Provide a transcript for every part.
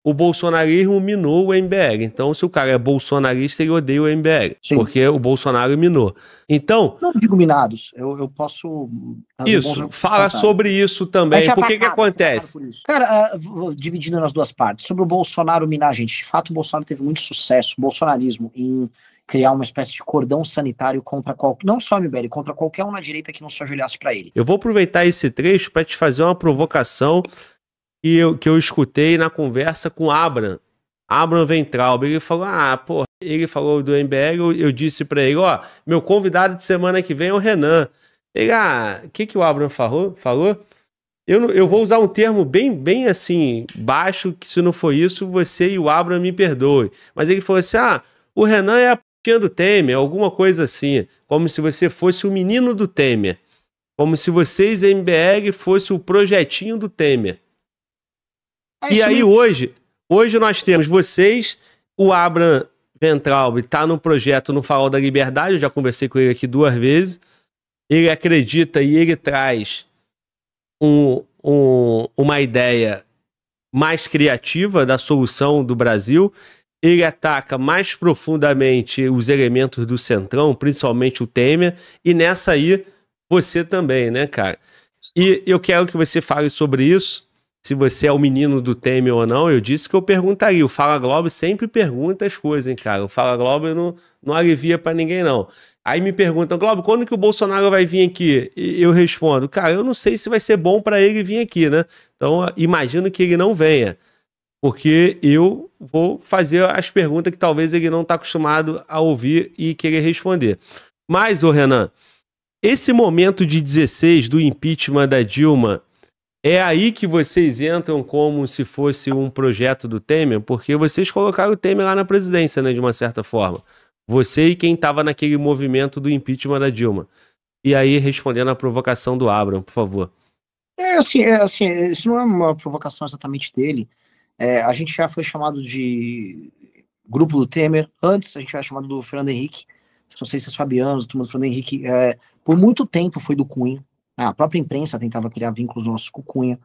o bolsonarismo minou o MBL. Então, se o cara é bolsonarista, ele odeia o MBL. Sim. Porque o Bolsonaro minou. Então... Não digo minados, eu posso... Isso, fala sobre isso também. Por que acontece? Cara, dividindo nas duas partes. Sobre o Bolsonaro minar, gente. De fato, o Bolsonaro teve muito sucesso, o bolsonarismo, em criar uma espécie de cordão sanitário contra não só o MBL, contra qualquer um na direita que não se ajoelhasse para ele. Eu vou aproveitar esse trecho para te fazer uma provocação que eu escutei na conversa com Abraham Weintraub. Ele falou, ele falou do MBL, eu disse para ele, meu convidado de semana que vem é o Renan. Ele, o que o Abraham falou? Eu vou usar um termo bem assim, baixo, que se não for isso, você e o Abraham me perdoem. Mas ele falou assim, o Renan é a p***inha do Temer, alguma coisa assim, como se você fosse o menino do Temer. Como se vocês, MBL, fosse o projetinho do Temer. E aí hoje nós temos vocês, o Abraham Weintraub está no projeto no Farol da Liberdade, eu já conversei com ele aqui 2 vezes, ele acredita e ele traz uma ideia mais criativa da solução do Brasil, ele ataca mais profundamente os elementos do Centrão, principalmente o Temer, e nessa aí você também, né, cara? E eu quero que você fale sobre isso, se você é o menino do Temer ou não. Eu disse que eu perguntaria. O Fala Globo sempre pergunta as coisas, hein, cara? O Fala Globo não alivia pra ninguém, não. Aí me perguntam, Globo, quando que o Bolsonaro vai vir aqui? E eu respondo, cara, eu não sei se vai ser bom pra ele vir aqui, né? Então, imagino que ele não venha. Porque eu vou fazer as perguntas que talvez ele não tá acostumado a ouvir e querer responder. Mas, ô Renan, esse momento de 16 do impeachment da Dilma, é aí que vocês entram como se fosse um projeto do Temer? Porque vocês colocaram o Temer lá na presidência, né, de uma certa forma. Você e quem estava naquele movimento do impeachment da Dilma. E aí, respondendo à provocação do Abraham, por favor. Isso não é uma provocação exatamente dele. A gente já foi chamado de grupo do Temer. Antes, a gente já chamado do Fernando Henrique. Socialistas fabianos, turma do Fernando Henrique. Por muito tempo foi do Cunha. A própria imprensa tentava criar vínculos nossos com o Cunha.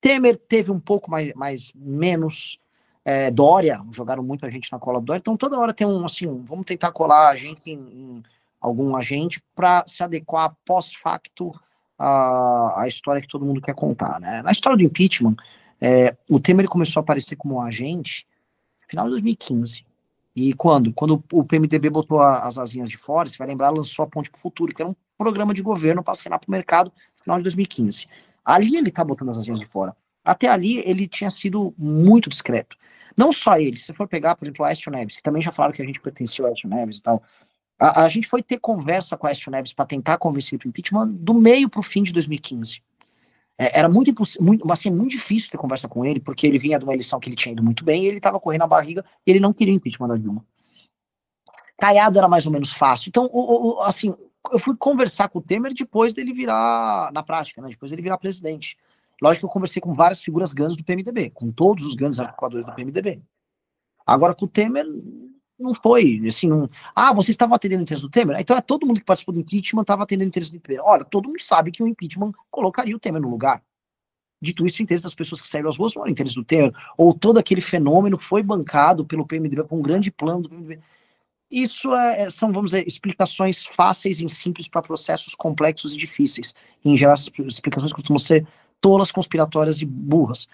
Temer teve um pouco menos. Dória, jogaram muito a gente na cola do Dória. Então toda hora tem vamos tentar colar a gente em algum agente para se adequar pós-facto à história que todo mundo quer contar, né? Na história do impeachment, o Temer começou a aparecer como um agente no final de 2015. E quando o PMDB botou as asinhas de fora, você vai lembrar, lançou a Ponte pro Futuro, que era um programa de governo para assinar para o mercado no final de 2015. Ali ele tá botando as asinhas de fora. Até ali ele tinha sido muito discreto. Não só ele, se você for pegar, por exemplo, o Aécio Neves, que também já falaram que a gente pertencia ao Aécio Neves e tal. A gente foi ter conversa com o Aécio Neves para tentar convencer o impeachment do meio pro fim de 2015. Era muito difícil ter conversa com ele, porque ele vinha de uma eleição que ele tinha ido muito bem, e ele estava correndo a barriga, e ele não queria o impeachment da Dilma. Caiado era mais ou menos fácil. Então, eu fui conversar com o Temer depois dele virar, na prática, né, depois dele virar presidente. Lógico que eu conversei com várias figuras grandes do PMDB, com todos os grandes articuladores do PMDB. Agora, com o Temer, não foi, vocês estavam atendendo o interesse do Temer? Então, todo mundo que participou do impeachment estava atendendo o interesse do Temer. Olha, todo mundo sabe que o impeachment colocaria o Temer no lugar. Dito isso, o interesse das pessoas que saíram às ruas não era o interesse do Temer, ou todo aquele fenômeno foi bancado pelo PMDB, com um grande plano do PMDB. Isso são, vamos dizer, explicações fáceis e simples para processos complexos e difíceis. Em geral, essas explicações costumam ser tolas, conspiratórias e burras.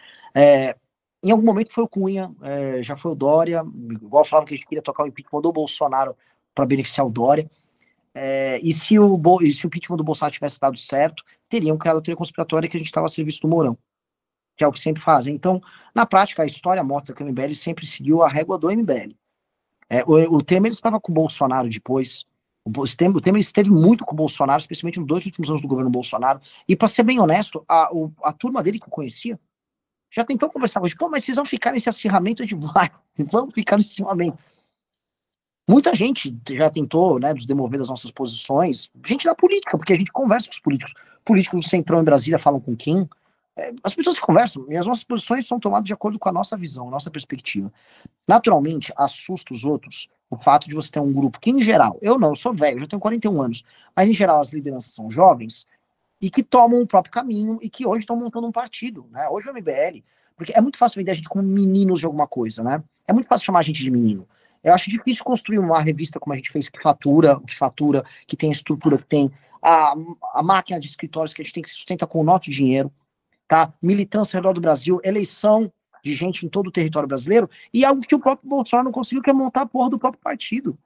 Em algum momento foi o Cunha, já foi o Dória, igual falavam que a gente queria tocar o impeachment do Bolsonaro para beneficiar o Dória. E se o impeachment do Bolsonaro tivesse dado certo, teriam criado a teoria conspiratória que a gente estava a serviço do Mourão, que é o que sempre fazem. Então, na prática, a história mostra que o MBL sempre seguiu a régua do MBL. O Temer estava com o Bolsonaro depois. O Temer esteve muito com o Bolsonaro, especialmente nos 2 últimos anos do governo Bolsonaro. E, para ser bem honesto, a turma dele que eu conhecia já tentou conversar com a gente. Mas vocês vão ficar nesse acirramento? Vamos ficar nesse acirramento. Muita gente já tentou, né, nos demover das nossas posições. Gente da política, porque a gente conversa com os políticos. Políticos do Centrão em Brasília falam com quem? As pessoas conversam, e as nossas posições são tomadas de acordo com a nossa visão, a nossa perspectiva. Naturalmente, assusta os outros o fato de você ter um grupo que, em geral, eu sou velho, já tenho 41 anos, mas, em geral, as lideranças são jovens e que tomam o próprio caminho e que hoje estão montando um partido, né? Hoje o MBL, Porque é muito fácil vender a gente como meninos de alguma coisa, né? É muito fácil chamar a gente de menino. Eu acho difícil construir uma revista como a gente fez, que fatura, que tem a estrutura que tem, a, a máquina de escritórios que a gente tem, que se sustenta com o nosso dinheiro, tá? Militância ao redor do Brasil, eleição de gente em todo o território brasileiro, e algo que o próprio Bolsonaro não conseguiu, que é montar a porra do próprio partido.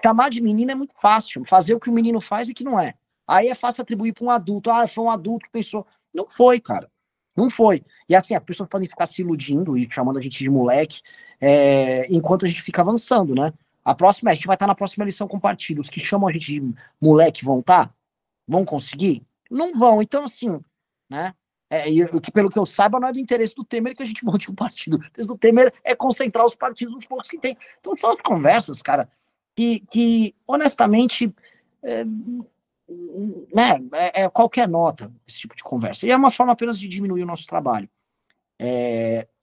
Chamar de menino é muito fácil, fazer o que o menino faz e que não é. Aí é fácil atribuir para um adulto, foi um adulto que pensou. Não foi, cara. Não foi. E assim, as pessoas podem ficar se iludindo e chamando a gente de moleque, enquanto a gente fica avançando, né? A gente vai estar na próxima eleição com partidos que chamam a gente de moleque, vão estar? Vão conseguir? Não vão. Então, assim, né? Pelo que eu saiba, não é do interesse do Temer que a gente monte um partido. O interesse do Temer é concentrar os partidos nos poucos que tem. Então, são as conversas, cara, que honestamente, né, qualquer nota, esse tipo de conversa. E é uma forma apenas de diminuir o nosso trabalho.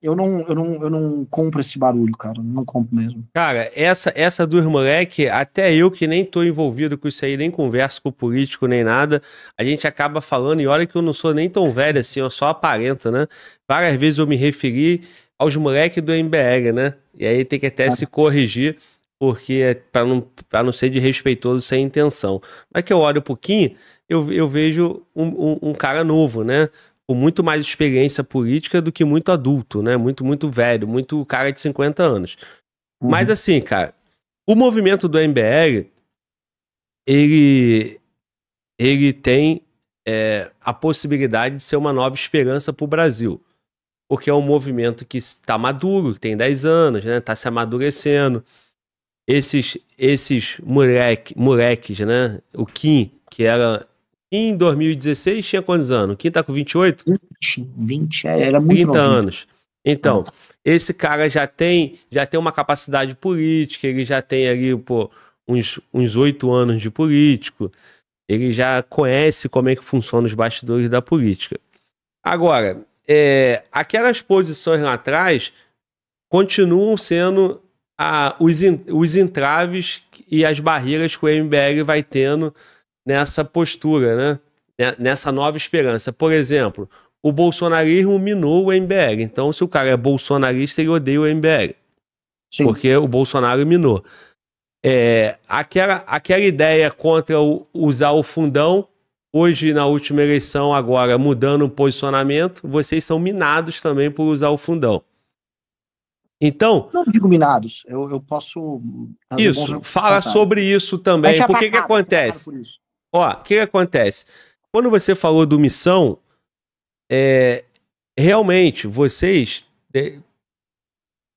Eu não compro esse barulho, cara. Não compro mesmo. Cara, essa dos moleque, até eu que nem tô envolvido com isso aí, nem converso com o político, nem nada, a gente acaba falando, e olha que eu não sou nem tão velho assim, eu só aparento, né? Várias vezes eu me referi aos moleques do MBL, né? E aí tem que até se corrigir, porque para não ser desrespeitoso sem intenção. Mas que eu olho um pouquinho, eu vejo um cara novo, né? Com muito mais experiência política do que muito adulto, né? Muito velho, muito cara de 50 anos. Mas assim, cara, o movimento do MBL, ele tem a possibilidade de ser uma nova esperança para o Brasil. Porque é um movimento que está maduro, que tem 10 anos, né? Está se amadurecendo. Esses moleques, né? O Kim, que era... Em 2016 tinha quantos anos? O Kim tá com 28? 20, era muito 30 novinho. anos. Então, esse cara já tem uma capacidade política, ele já tem ali, pô, uns 8 anos de político, ele já conhece como é que funciona os bastidores da política. Agora, aquelas posições lá atrás continuam sendo os entraves e as barreiras que o MBL vai tendo nessa postura, né? Nessa nova esperança. Por exemplo, o bolsonarismo minou o MBL. Então, se o cara é bolsonarista, ele odeia o MBL. Sim. Porque o Bolsonaro minou. Aquela ideia contra usar o fundão, hoje, na última eleição, agora, mudando o posicionamento, vocês são minados também por usar o fundão. Então... Não digo minados, eu posso... Isso, fala sobre isso também. Por que acontece? Ó, o que acontece? Quando você falou do Missão, realmente, vocês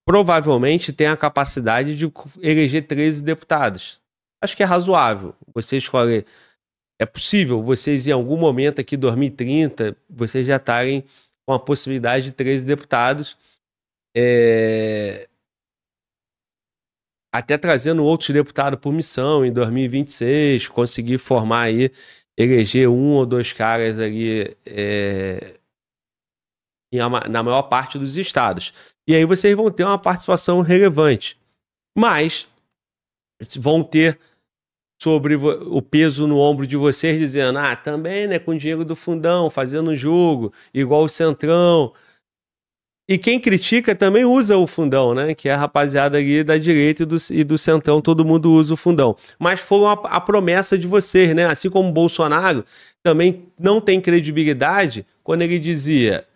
provavelmente têm a capacidade de eleger 13 deputados. Acho que é razoável. Você escolhe... É possível vocês, em algum momento aqui, 2030, vocês já estarem com a possibilidade de 13 deputados, até trazendo outros deputados por missão em 2026, conseguir formar aí, eleger 1 ou 2 caras ali na maior parte dos estados. E aí vocês vão ter uma participação relevante. Mas vão ter sobre o peso no ombro de vocês, dizendo, também, né, com dinheiro do fundão, fazendo jogo, igual o Centrão. E quem critica também usa o fundão, né? Que é a rapaziada ali da direita e do centrão, todo mundo usa o fundão. Mas foi a promessa de vocês, né? Assim como o Bolsonaro também não tem credibilidade quando ele dizia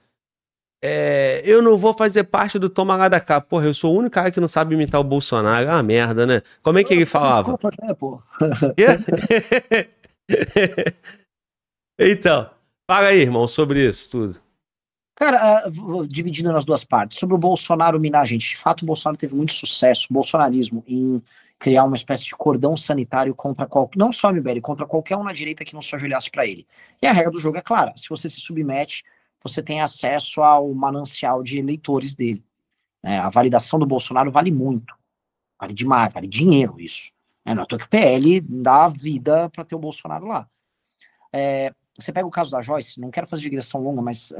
eu não vou fazer parte do toma lá da cá. Porra, eu sou o único cara que não sabe imitar o Bolsonaro. É uma merda, né? Como é que ele falava? Desculpa, né, pô? Então, fala aí, irmão, sobre isso tudo. Cara, dividindo nas duas partes. Sobre o Bolsonaro minar a gente. De fato, o Bolsonaro teve muito sucesso, o bolsonarismo, em criar uma espécie de cordão sanitário contra não só o MBL, contra qualquer um na direita que não se ajoelhasse para ele. E a regra do jogo é clara. Se você se submete, você tem acesso ao manancial de eleitores dele. A validação do Bolsonaro vale muito. Vale demais, vale dinheiro isso. Não é à toa que o PL dá vida para ter o Bolsonaro lá. Você pega o caso da Joyce, não quero fazer digressão longa, mas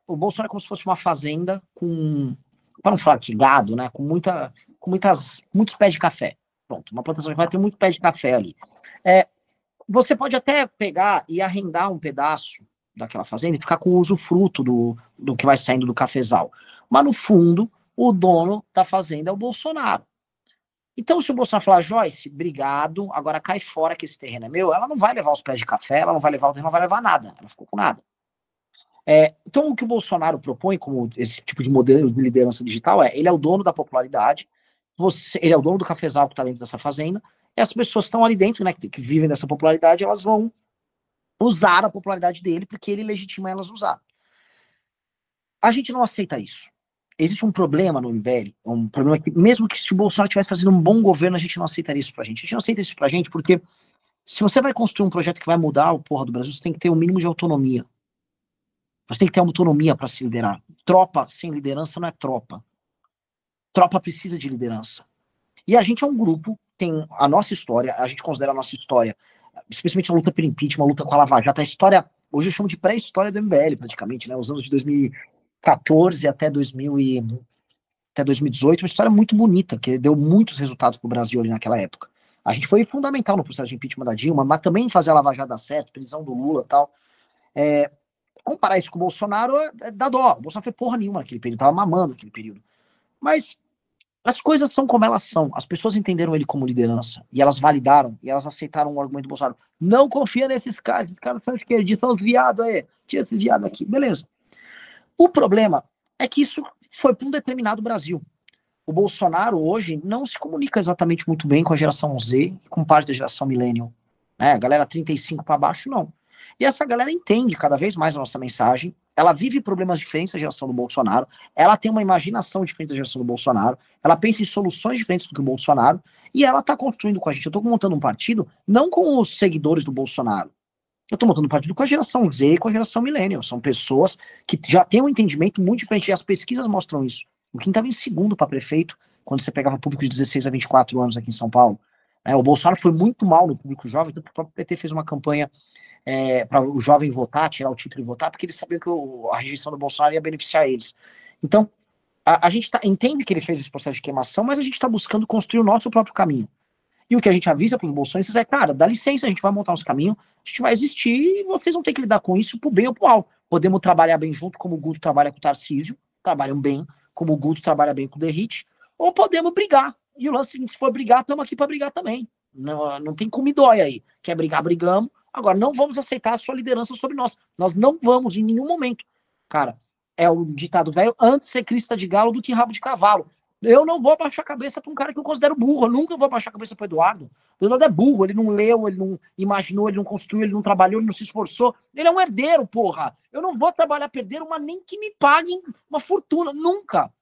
o Bolsonaro é como se fosse uma fazenda com, para não falar que gado, né, com muitos pés de café. Pronto, uma plantação que vai ter muito pé de café ali. Você pode até pegar e arrendar um pedaço daquela fazenda e ficar com o usufruto do que vai saindo do cafezal. Mas, no fundo, o dono da fazenda é o Bolsonaro. Então, se o Bolsonaro falar, Joyce, obrigado, agora cai fora que esse terreno é meu, ela não vai levar os pés de café, ela não vai levar o terreno, não vai levar nada. Ela ficou com nada. Então, o que o Bolsonaro propõe como esse tipo de modelo de liderança digital ele é o dono da popularidade, ele é o dono do cafezal que está dentro dessa fazenda, e as pessoas que estão ali dentro, né, que vivem dessa popularidade, elas vão usar a popularidade dele, porque ele legitima elas a usar. A gente não aceita isso. Existe um problema no MBL, um problema que, mesmo que se o Bolsonaro estivesse fazendo um bom governo, a gente não aceitaria isso pra gente. A gente não aceita isso pra gente porque se você vai construir um projeto que vai mudar o porra do Brasil, você tem que ter um mínimo de autonomia. Você tem que ter autonomia para se liderar. Tropa sem liderança não é tropa. Tropa precisa de liderança. E a gente é um grupo, tem a nossa história, a gente considera a nossa história, especialmente a luta pelo impeachment, a luta com a Lava Jato, a história, hoje eu chamo de pré-história do MBL, praticamente, né? Os anos de 2014 até 2018, uma história muito bonita, que deu muitos resultados para o Brasil ali naquela época. A gente foi fundamental no processo de impeachment da Dilma, mas também fazer a Lava Jato dar certo, prisão do Lula e tal. Comparar isso com o Bolsonaro dá dó. O Bolsonaro foi porra nenhuma naquele período, tava mamando naquele período. Mas as coisas são como elas são. As pessoas entenderam ele como liderança, e elas validaram, e elas aceitaram o argumento do Bolsonaro. Não confia nesses caras são esquerdistas, são os viados aí. Tira esses viados aqui. Beleza. O problema é que isso foi para um determinado Brasil. O Bolsonaro hoje não se comunica exatamente muito bem com a geração Z e com parte da geração millennial. A galera 35 para baixo, não. E essa galera entende cada vez mais a nossa mensagem, ela vive problemas diferentes da geração do Bolsonaro, ela tem uma imaginação diferente da geração do Bolsonaro, ela pensa em soluções diferentes do que o Bolsonaro, e ela está construindo com a gente. Eu estou montando um partido não com os seguidores do Bolsonaro, eu estou montando um partido com a geração Z e com a geração millennial. São pessoas que já têm um entendimento muito diferente, e as pesquisas mostram isso. O Kim estava em segundo para prefeito, quando você pegava público de 16 a 24 anos aqui em São Paulo. O Bolsonaro foi muito mal no público jovem, tanto que o próprio PT fez uma campanha para o jovem votar, tirar o título e votar, porque eles sabiam que a rejeição do Bolsonaro ia beneficiar eles. Então, a gente entende que ele fez esse processo de queimação, mas a gente está buscando construir o nosso próprio caminho. E o que a gente avisa para os bolsonaristas é, cara, dá licença, a gente vai montar nosso caminho, a gente vai existir e vocês vão ter que lidar com isso pro bem ou pro mal. Podemos trabalhar bem junto, como o Guto trabalha com o Tarcísio, trabalham bem, como o Guto trabalha bem com o Derrite, ou podemos brigar. E o lance seguinte, se for brigar, estamos aqui para brigar também. Não tem como dói aí. Quer brigar, brigamos. Agora, não vamos aceitar a sua liderança sobre nós. Nós não vamos, em nenhum momento. Cara, é o ditado velho, antes ser crista de galo do que rabo de cavalo. Eu não vou abaixar a cabeça para um cara que eu considero burro. Eu nunca vou abaixar a cabeça para o Eduardo. O Eduardo é burro, ele não leu, ele não imaginou, ele não construiu, ele não trabalhou, ele não se esforçou. Ele é um herdeiro, porra. Eu não vou trabalhar para herdeiro, mas nem que me paguem uma fortuna. Nunca.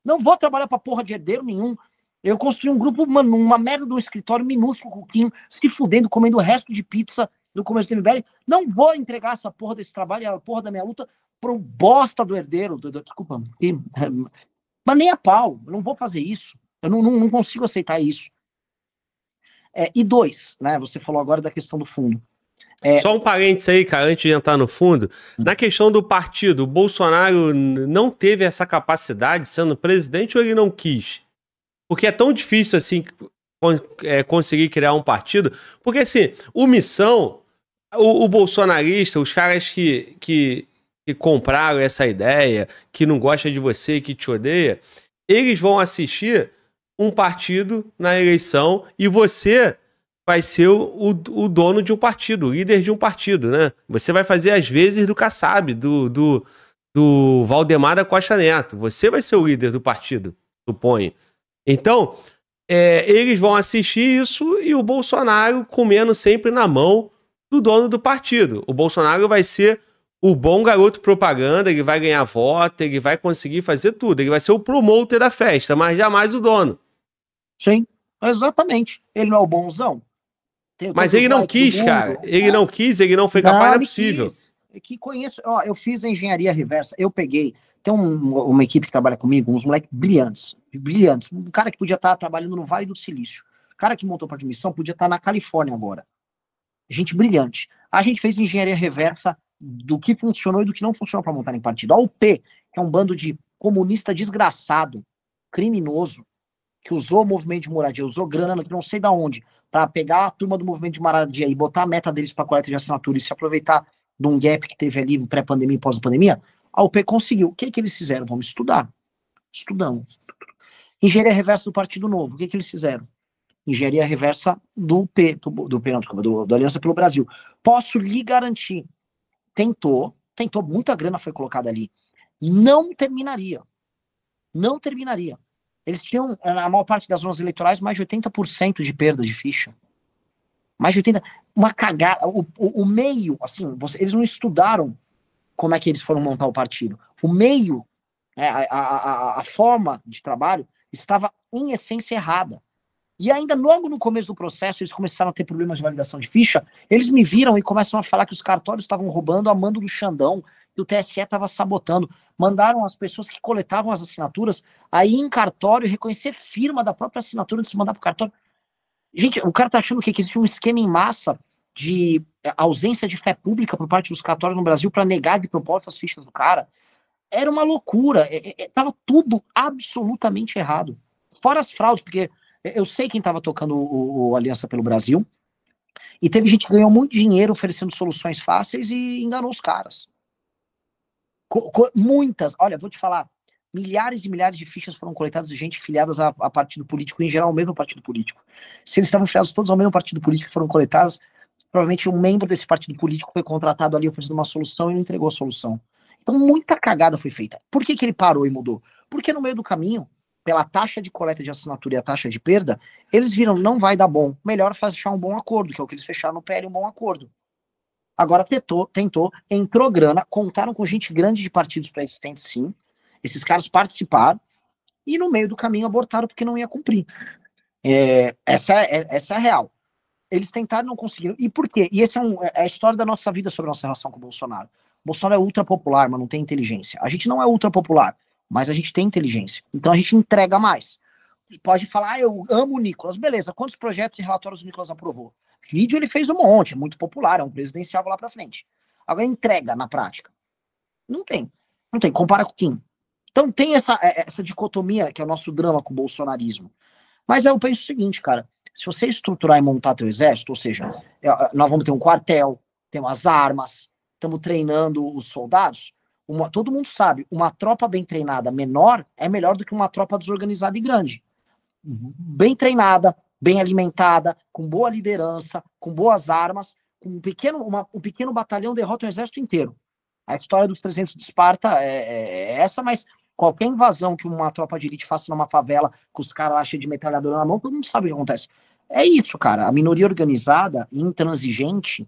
Não vou trabalhar para porra de herdeiro nenhum. Eu construí um grupo, mano, uma merda de um escritório minúsculo com o Kim, se fudendo, comendo o resto de pizza do começo do MBL. Não vou entregar essa porra desse trabalho, a porra da minha luta, pro bosta do herdeiro. Desculpa. Mas nem a pau. Eu não vou fazer isso. Eu não consigo aceitar isso. E dois, né? Você falou agora da questão do fundo. Só um parênteses aí, cara, antes de entrar no fundo. Na questão do partido, o Bolsonaro não teve essa capacidade sendo presidente ou ele não quis? Porque é tão difícil assim conseguir criar um partido. Porque assim, o bolsonarista, os caras que compraram essa ideia, que não gosta de você, que te odeia, eles vão assistir um partido na eleição e você vai ser o dono de um partido, o líder de um partido, né? Você vai fazer as vezes do Kassab, do Valdemar da Costa Neto. Você vai ser o líder do partido, suponho. Então, eles vão assistir isso e o Bolsonaro comendo sempre na mão do dono do partido. O Bolsonaro vai ser o bom garoto propaganda, ele vai ganhar voto, ele vai conseguir fazer tudo. Ele vai ser o promoter da festa, mas jamais o dono. Sim, exatamente. Ele não é o bonzão. Mas ele não quis, cara. Ele não quis, ele não foi capaz, não é possível. Que conheço, eu fiz a engenharia reversa, eu peguei, tem uma equipe que trabalha comigo, uns moleques brilhantes, um cara que podia estar trabalhando no Vale do Silício, o cara que montou para admissão podia estar na Califórnia agora, gente brilhante. A gente fez engenharia reversa do que funcionou e do que não funcionou para montar em partido. A UP, que é um bando de comunista desgraçado, criminoso, que usou o movimento de moradia, usou grana, que não sei da onde, para pegar a turma do movimento de moradia e botar a meta deles para coleta de assinatura e se aproveitar de um gap que teve ali pré-pandemia e pós-pandemia, a UP conseguiu. O que eles fizeram? Vamos estudar. Estudamos. Engenharia reversa do Partido Novo. O que eles fizeram? Engenharia reversa do UP, do Aliança pelo Brasil. Posso lhe garantir, tentou, muita grana foi colocada ali. Não terminaria. Eles tinham, na maior parte das zonas eleitorais, mais de 80% de perda de ficha. Mais de 80%. Uma cagada. O meio, assim, eles não estudaram como é que eles foram montar o partido. O meio, a forma de trabalho estava, em essência, errada. E ainda logo no começo do processo, eles começaram a ter problemas de validação de ficha, eles me viram e começam a falar que os cartórios estavam roubando a mando do Xandão, que o TSE estava sabotando. Mandaram as pessoas que coletavam as assinaturas aí em cartório reconhecer firma da própria assinatura antes de mandar para o cartório. Gente, o cara tá achando o quê? Que existe um esquema em massa de ausência de fé pública por parte dos cartórios no Brasil para negar de propósito as fichas do cara. Era uma loucura. Tava tudo absolutamente errado. Fora as fraudes, porque eu sei quem estava tocando o Aliança pelo Brasil, e teve gente que ganhou muito dinheiro oferecendo soluções fáceis e enganou os caras. Muitas, olha, vou te falar, milhares e milhares de fichas foram coletadas de gente filiadas a partido político, em geral ao mesmo partido político. Se eles estavam filiados todos ao mesmo partido político que foram coletadas, provavelmente um membro desse partido político foi contratado ali oferecendo uma solução e não entregou a solução. Então muita cagada foi feita. Por que ele parou e mudou? Porque no meio do caminho, pela taxa de coleta de assinatura e a taxa de perda, eles viram, não vai dar bom, melhor fechar um bom acordo, que é o que eles fecharam no PL, um bom acordo. Agora tentou, entrou grana, contaram com gente grande de partidos pré-existentes, sim, esses caras participaram, e no meio do caminho abortaram porque não ia cumprir. Essa é a real. Eles tentaram e não conseguiram. E por quê? E essa é a história da nossa vida sobre a nossa relação com o Bolsonaro. O Bolsonaro é ultra popular, mas não tem inteligência. A gente não é ultra popular, mas a gente tem inteligência. Então a gente entrega mais. Pode falar, eu amo o Nicolas. Beleza, quantos projetos e relatórios o Nicolas aprovou? Vídeo ele fez um monte, é muito popular, é um presidencial lá pra frente. Agora entrega na prática. Não tem. Compara com quem? Então tem essa dicotomia que é o nosso drama com o bolsonarismo. Mas eu penso o seguinte, cara, se você estruturar e montar teu exército, ou seja, nós vamos ter um quartel, temos as armas, estamos treinando os soldados, todo mundo sabe, uma tropa bem treinada menor é melhor do que uma tropa desorganizada e grande. Bem treinada, bem alimentada, com boa liderança, com boas armas, com um pequeno batalhão derrota o exército inteiro. A história dos 300 de Esparta é essa, mas qualquer invasão que uma tropa de elite faça numa favela com os caras lá cheios de metralhadora na mão, todo mundo sabe o que acontece. É isso, cara. A minoria organizada, intransigente,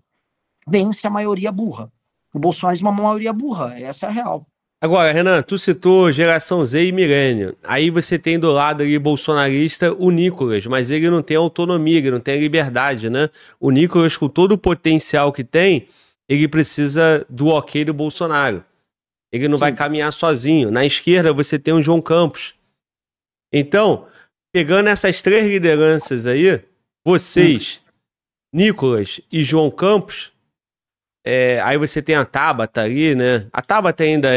vence a maioria burra. O bolsonarismo é uma maioria burra. Essa é a real. Agora, Renan, tu citou geração Z e milênio. Aí você tem do lado ali bolsonarista o Nicolas, mas ele não tem autonomia, ele não tem liberdade, né? O Nicolas, com todo o potencial que tem, ele precisa do ok do Bolsonaro. Ele não vai caminhar sozinho. Na esquerda você tem o João Campos. Então, pegando essas três lideranças aí, vocês, Nicolas e João Campos, aí você tem a Tabata ali, né? A Tabata ainda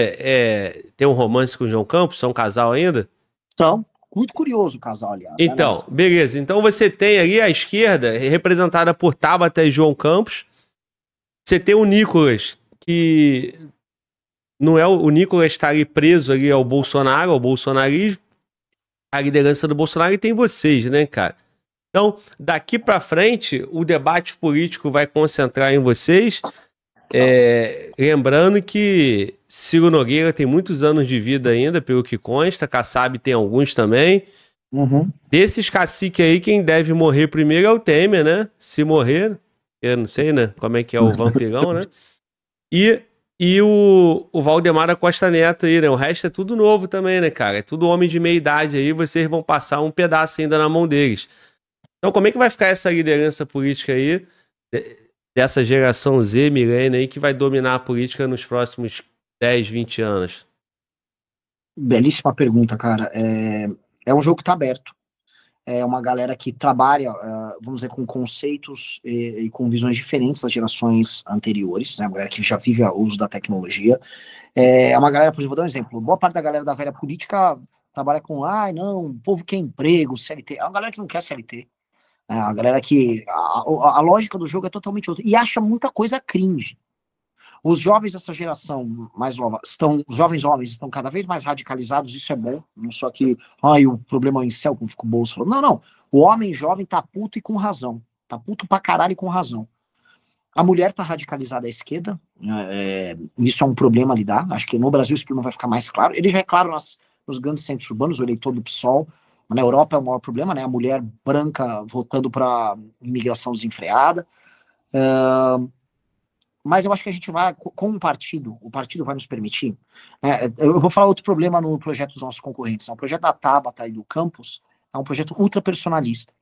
tem um romance com o João Campos? São um casal ainda? São. Muito curioso o casal, aliás. Então, beleza. Então você tem ali a esquerda, representada por Tabata e João Campos. Você tem o Nicolas, que não é o Nicolas está ali preso ali ao Bolsonaro, ao bolsonarismo, a liderança do Bolsonaro, e tem vocês, né, cara? Então, daqui para frente, o debate político vai concentrar em vocês. Lembrando que Ciro Nogueira tem muitos anos de vida ainda, pelo que consta, Kassab tem alguns também. Desses caciques aí, quem deve morrer primeiro é o Temer, né? Se morrer, eu não sei, né? Como é que é o vampirão, né? E o Valdemar da Costa Neto aí, né? O resto é tudo novo também, né, cara? É tudo homem de meia idade aí, vocês vão passar um pedaço ainda na mão deles. Então, como é que vai ficar essa liderança política aí, dessa geração Z, milênio aí, que vai dominar a política nos próximos 10, 20 anos? Belíssima pergunta, cara. É um jogo que tá aberto. É uma galera que trabalha, vamos dizer, com conceitos e com visões diferentes das gerações anteriores, né? Uma galera que já vive o uso da tecnologia. É uma galera, por exemplo, vou dar um exemplo. Boa parte da galera da velha política trabalha com, não, o povo quer emprego, CLT. É uma galera que não quer CLT. É uma galera que a lógica do jogo é totalmente outra. E acha muita coisa cringe. Os jovens dessa geração mais nova os jovens homens estão cada vez mais radicalizados, isso é bom. Não só que, o problema é o incel, como ficou o Bolso falando. Não, não. O homem jovem tá puto e com razão. Tá puto pra caralho e com razão. A mulher tá radicalizada à esquerda. Isso é um problema a lidar. Acho que no Brasil isso não vai ficar mais claro. Ele já é claro nos grandes centros urbanos, o eleitor do PSOL. Na Europa é o maior problema, né? A mulher branca votando para imigração desenfreada. Mas eu acho que a gente vai, com o partido vai nos permitir. Eu vou falar outro problema no projeto dos nossos concorrentes. O projeto da Tabata e do Campus é um projeto ultra personalista.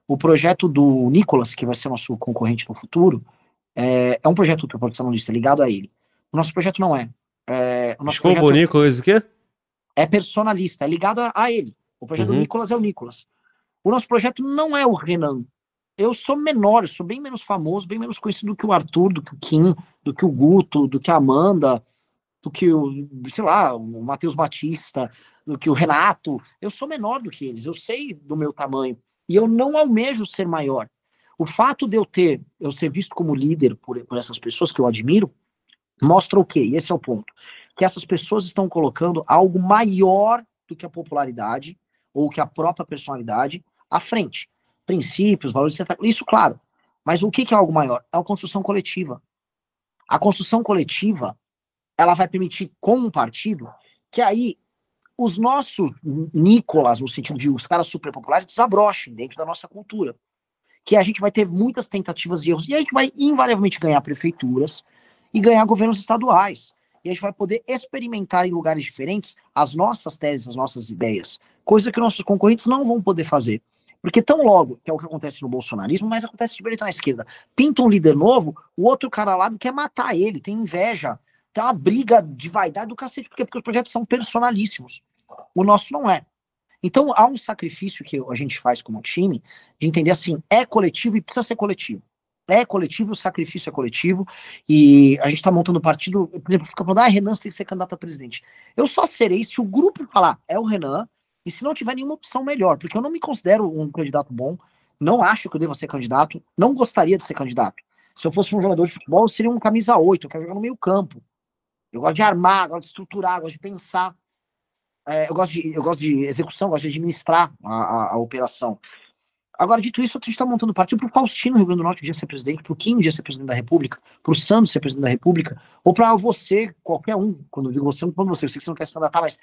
O projeto do Nicolas, que vai ser nosso concorrente no futuro, é um projeto ultra personalista, ligado a ele. O nosso projeto não é. O nosso Desculpa, projeto o Nicolas o quê? É personalista, é ligado a ele. O projeto do Nicolas é o Nicolas. O nosso projeto não é o Renan. Eu sou menor, eu sou bem menos famoso, bem menos conhecido do que o Arthur, do que o Kim, do que o Guto, do que a Amanda, do que o Matheus Batista, do que o Renato. Eu sou menor do que eles, eu sei do meu tamanho. E eu não almejo ser maior. O fato de eu ser visto como líder por essas pessoas que eu admiro, mostra o quê? E esse é o ponto. Que essas pessoas estão colocando algo maior do que a popularidade, ou que a própria personalidade, à frente. Princípios, valores, etc. Isso, claro. Mas o que é algo maior? É a construção coletiva. A construção coletiva, ela vai permitir, com um partido, que aí os nossos Nicolas, no sentido de os caras superpopulares, desabrochem dentro da nossa cultura. Que a gente vai ter muitas tentativas e erros, e a gente vai invariavelmente ganhar prefeituras e ganhar governos estaduais. E a gente vai poder experimentar em lugares diferentes as nossas teses, as nossas ideias. Coisa que nossos concorrentes não vão poder fazer. Porque tão logo, que é o que acontece no bolsonarismo, mas acontece de direita na esquerda, pinta um líder novo, o outro cara lá quer matar ele, tem inveja, tem uma briga de vaidade do cacete, porque os projetos são personalíssimos. O nosso não é. Então há um sacrifício que a gente faz como time, de entender assim, é coletivo e precisa ser coletivo. É coletivo, o sacrifício é coletivo, e a gente tá montando partido, por exemplo, fica falando, Renan, você tem que ser candidato a presidente. Eu só serei se o grupo falar, é o Renan, e se não tiver nenhuma opção melhor, porque eu não me considero um candidato bom, não acho que eu deva ser candidato, não gostaria de ser candidato. Se eu fosse um jogador de futebol, eu seria um camisa 8, eu quero jogar no meio campo. Eu gosto de armar, gosto de estruturar, gosto de pensar. Eu gosto de execução, gosto de administrar a operação. Agora, dito isso, a gente está montando partido para o Faustino, no Rio Grande do Norte, um dia ser presidente, para o Kim, um dia ser presidente da República, para o Santos ser presidente da República, ou para você, qualquer um, quando eu digo você, não estou falando você, eu sei que você não quer se candidatar, mas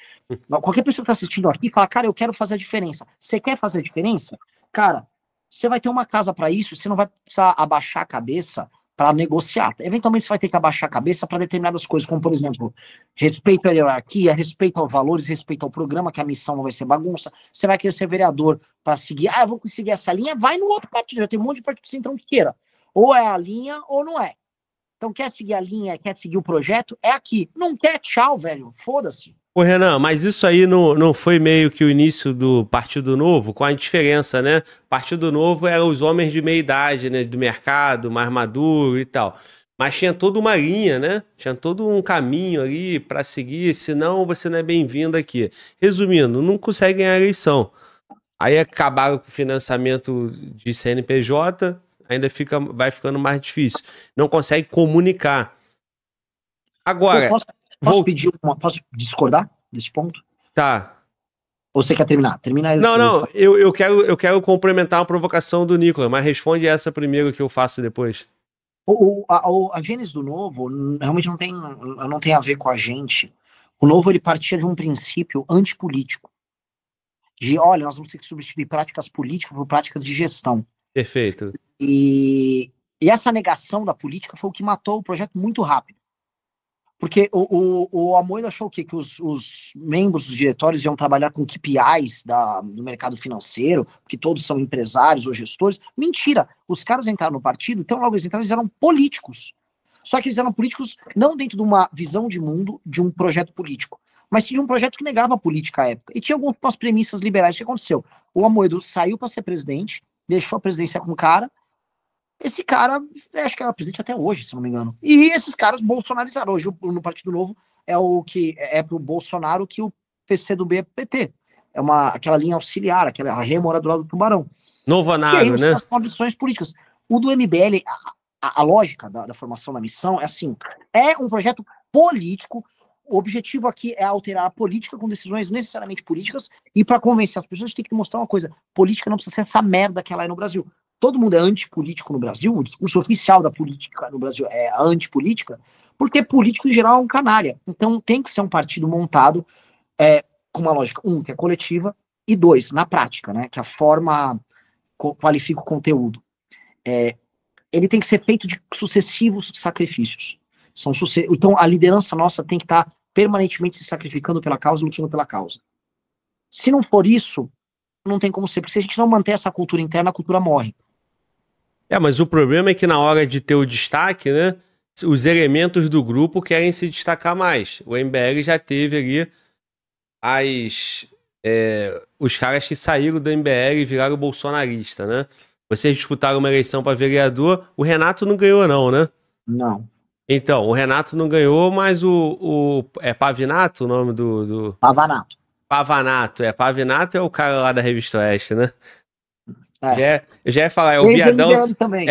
qualquer pessoa que está assistindo aqui fala, cara, eu quero fazer a diferença. Você quer fazer a diferença? Cara, você vai ter uma casa para isso, você não vai precisar abaixar a cabeça para negociar. Eventualmente você vai ter que abaixar a cabeça para determinadas coisas, como, por exemplo, respeito à hierarquia, respeito aos valores, respeito ao programa, que a missão não vai ser bagunça. Você vai querer ser vereador para seguir, eu vou conseguir essa linha, vai no outro partido, já tem um monte de partido centrão que queira. Ou é a linha ou não é. Então quer seguir a linha, quer seguir o projeto, é aqui. Não quer, tchau, velho, foda-se. Ô, Renan, mas isso aí não foi meio que o início do Partido Novo, com a diferença, né? Partido Novo era os homens de meia idade, né? Do mercado, mais maduro e tal. Mas tinha toda uma linha, né? Tinha todo um caminho ali para seguir, senão você não é bem-vindo aqui. Resumindo, não consegue ganhar a eleição. Aí acabaram com o financiamento de CNPJ, ainda vai ficando mais difícil. Não consegue comunicar. Agora... Posso discordar desse ponto? Tá. Ou você quer terminar? Termina. Não, eu quero complementar uma provocação do Nicolas, mas responde essa primeiro que eu faço depois. A gênese do Novo realmente não tem a ver com a gente. O Novo, ele partia de um princípio antipolítico. De, olha, nós vamos ter que substituir práticas políticas por práticas de gestão. Perfeito. E essa negação da política foi o que matou o projeto muito rápido. Porque o Amoedo achou o quê? Que os membros dos diretórios iam trabalhar com KPIs do mercado financeiro, que todos são empresários ou gestores. Mentira! Os caras entraram no partido, então logo eles entraram, eles eram políticos. Só que eles eram políticos não dentro de uma visão de mundo, de um projeto político, mas sim de um projeto que negava a política à época. E tinha algumas premissas liberais. O que aconteceu? O Amoedo saiu para ser presidente, deixou a presidência com o cara. Esse cara, acho que é presidente até hoje, se não me engano. E esses caras bolsonarizaram. Hoje, no Partido Novo, é o que é pro Bolsonaro que o PCdoB é PT. É aquela linha auxiliar, aquela remora do lado do tubarão. Novo Nado, e aí, né? as condições políticas. O do MBL, a lógica da formação da missão é assim, é um projeto político, o objetivo aqui é alterar a política com decisões necessariamente políticas, e para convencer as pessoas, a gente tem que mostrar uma coisa, política não precisa ser essa merda que ela é no Brasil. Todo mundo é antipolítico no Brasil, o discurso oficial da política no Brasil é a antipolítica, porque político em geral é um canalha. Então tem que ser um partido montado com uma lógica, que é coletiva, e 2, na prática, né, que a forma qualifica o conteúdo. Ele tem que ser feito de sucessivos sacrifícios. Então a liderança nossa tem que estar permanentemente se sacrificando pela causa, lutando pela causa. Se não for isso, não tem como ser, porque se a gente não manter essa cultura interna, a cultura morre. Mas o problema é que na hora de ter o destaque, né, os elementos do grupo querem se destacar mais. O MBL já teve ali os caras que saíram do MBL e viraram bolsonarista, né? Vocês disputaram uma eleição para vereador, o Renato não ganhou não, né? Não. Então, o Renato não ganhou, mas é Pavinato o nome do... Pavanato. Pavinato é o cara lá da Revista Oeste, né? Eu já ia falar, é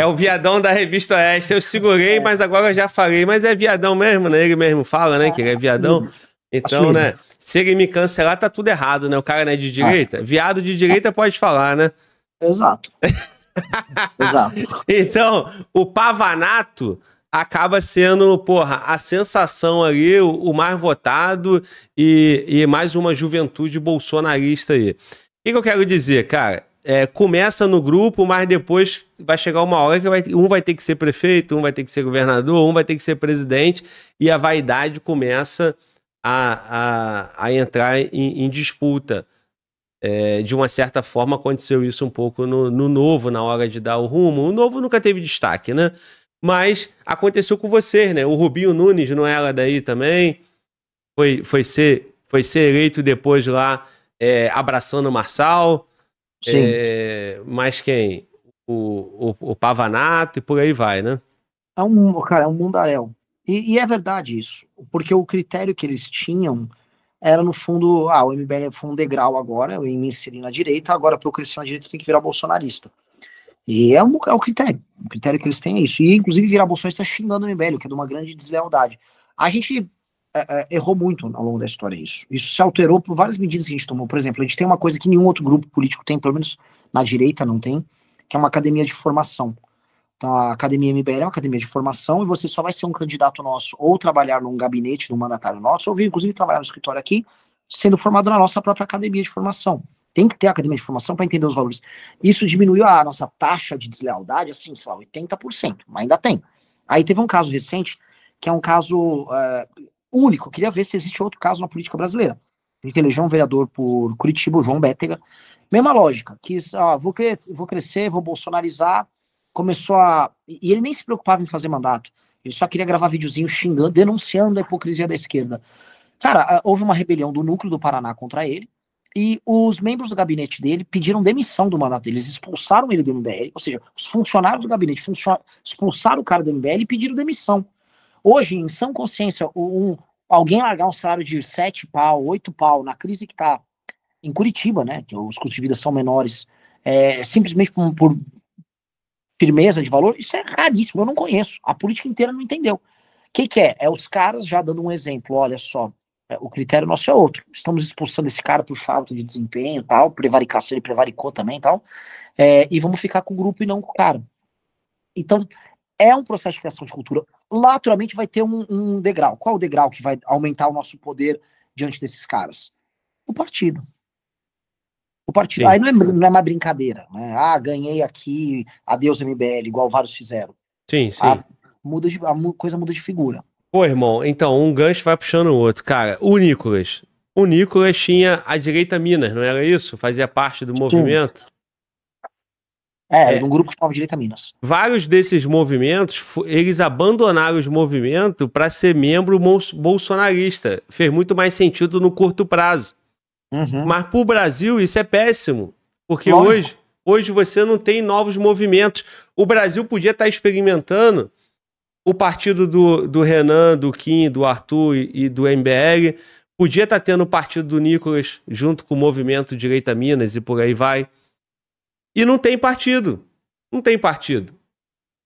o viadão da Revista Oeste. Eu segurei, mas agora eu já falei. Mas é viadão mesmo, né? Ele mesmo fala, né? Que ele é viadão. Então, né? Se ele me cancelar, tá tudo errado, né? O cara não é de direita. Viado de direita pode falar, né? Exato. Então, o Pavanato acaba sendo, porra, a sensação ali, o mais votado e mais uma juventude bolsonarista aí. O que eu quero dizer, cara? Começa no grupo, mas depois vai chegar uma hora que um vai ter que ser prefeito, um vai ter que ser governador, um vai ter que ser presidente, e a vaidade começa a entrar em disputa. De uma certa forma aconteceu isso um pouco no Novo, na hora de dar o rumo. O Novo nunca teve destaque, né? Mas aconteceu com vocês, né? O Rubinho Nunes não era daí também, foi ser eleito depois lá, abraçando o Marçal. Sim. Mas quem? O Pavanato e por aí vai, né? Cara, é um mundaréu. E é verdade isso, porque o critério que eles tinham era, no fundo, o MBL foi um degrau agora, eu me inseri na direita, agora para eu crescer na direita eu tenho que virar bolsonarista. E é o critério. O critério que eles têm é isso. E, inclusive, virar bolsonarista xingando o MBL, que é de uma grande deslealdade. A gente errou muito ao longo da história isso. Isso se alterou por várias medidas que a gente tomou. Por exemplo, a gente tem uma coisa que nenhum outro grupo político tem, pelo menos na direita não tem, que é uma academia de formação. Então, a Academia MBL é uma academia de formação e você só vai ser um candidato nosso ou trabalhar num gabinete, num mandatário nosso, ou vir, inclusive, trabalhar no escritório aqui, sendo formado na nossa própria academia de formação. Tem que ter academia de formação para entender os valores. Isso diminuiu a nossa taxa de deslealdade, assim, sei lá, 80%, mas ainda tem. Aí teve um caso recente, que é um caso único. Eu queria ver se existe outro caso na política brasileira. A gente elegeu um vereador por Curitiba, o João Bétega. Mesma lógica, quis, vou crescer, vou bolsonarizar. Começou e ele nem se preocupava em fazer mandato. Ele só queria gravar videozinho xingando, denunciando a hipocrisia da esquerda. Cara, houve uma rebelião do núcleo do Paraná contra ele, e os membros do gabinete dele pediram demissão do mandato dele. Eles expulsaram ele do MBL, ou seja, os funcionários do gabinete expulsaram o cara do MBL e pediram demissão. Hoje, em sã consciência, alguém largar um salário de 7 pau, 8 pau, na crise que tá em Curitiba, né, que os custos de vida são menores, simplesmente por firmeza de valor, isso é raríssimo, eu não conheço. A política inteira não entendeu. O que é? É os caras já dando um exemplo, olha só, o critério nosso é outro. Estamos expulsando esse cara por falta de desempenho, tal, prevaricação, ele prevaricou também, tal, e vamos ficar com o grupo e não com o cara. Então, é um processo de criação de cultura. Naturalmente vai ter um degrau. Qual o degrau que vai aumentar o nosso poder diante desses caras? O partido. O partido. Sim. Aí não é mais brincadeira, né? Ganhei aqui, adeus MBL, igual vários fizeram. Sim. A coisa muda de figura. Pô, irmão, então, um gancho vai puxando o outro. Cara, o Nicolas tinha a direita Minas, não era isso? Fazia parte do movimento? Era um grupo que chamava Direita Minas. Vários desses movimentos, eles abandonaram os movimentos para ser membro bolsonarista. Fez muito mais sentido no curto prazo. Uhum. Mas pro Brasil isso é péssimo. Porque hoje você não tem novos movimentos. O Brasil podia estar experimentando o partido do Renan, do Kim, do Arthur e do MBL. Podia estar tendo o partido do Nicolas junto com o movimento Direita Minas e por aí vai. E não tem partido. Não tem partido.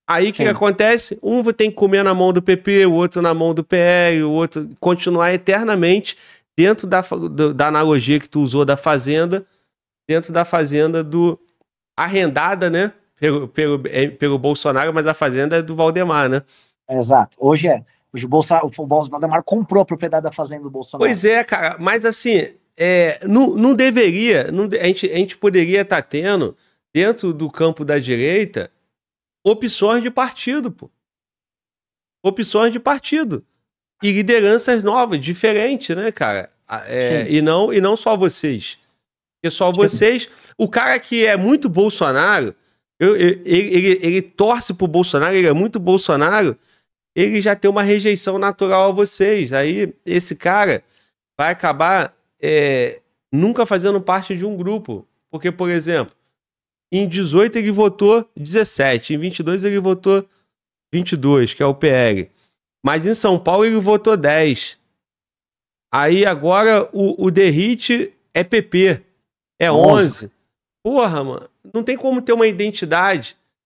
Aí o que acontece? Um tem que comer na mão do PP, o outro na mão do PL, o outro continuar eternamente dentro da analogia que tu usou da fazenda, dentro da fazenda do arrendada, né? Pelo Bolsonaro, mas a fazenda é do Valdemar, né? Exato. Hoje o Valdemar comprou a propriedade da fazenda do Bolsonaro. Pois é, cara, mas assim, não deveria, a gente poderia estar tendo, dentro do campo da direita, opções de partido, pô. Opções de partido. E lideranças novas, diferentes, né, cara? E não só vocês. Porque só vocês... O cara que é muito Bolsonaro, ele torce pro Bolsonaro, ele é muito Bolsonaro, ele já tem uma rejeição natural a vocês. Aí esse cara vai acabar nunca fazendo parte de um grupo. Porque, por exemplo, em 18 ele votou 17, em 22 ele votou 22, que é o PL. Mas em São Paulo ele votou 10. Aí agora o Derrite é PP, é 11. Porra, mano, não tem como ter uma identidade.